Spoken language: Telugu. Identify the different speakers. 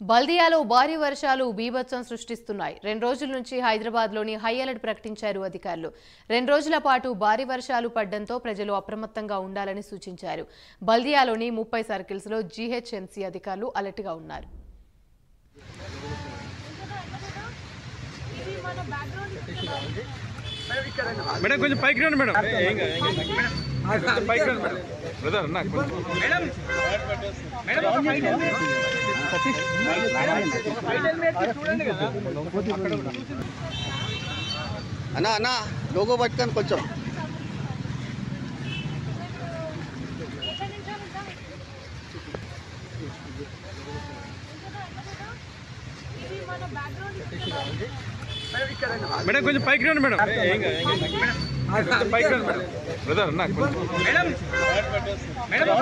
Speaker 1: బల్దియాలో భారీ వర్షాలు బీభత్సం సృష్టిస్తున్నాయి. 2 రోజుల నుంచి హైదరాబాద్లోని హై అలర్ట్ ప్రకటించారు అధికారులు. 2 రోజుల పాటు భారీ వర్షాలు పడడంతో ప్రజలు అప్రమత్తంగా ఉండాలని సూచించారు. బల్దియాలోని 30 సర్కిల్స్లో జీహెచ్ఎంసీ అధికారులు అలర్ట్గా ఉన్నారు.
Speaker 2: మేడం కొంచెం పైకి రండి మేడం. పైకి రండి మేడం. బ్రదర్ నాకు మేడం
Speaker 3: అన్నా అన్నా లోగో పట్టుకొని కొంచెం
Speaker 2: మేడం కొంచెం పైకి రండి మేడం. పైకి రండి మేడం. బ్రదర్ నాకు మేడం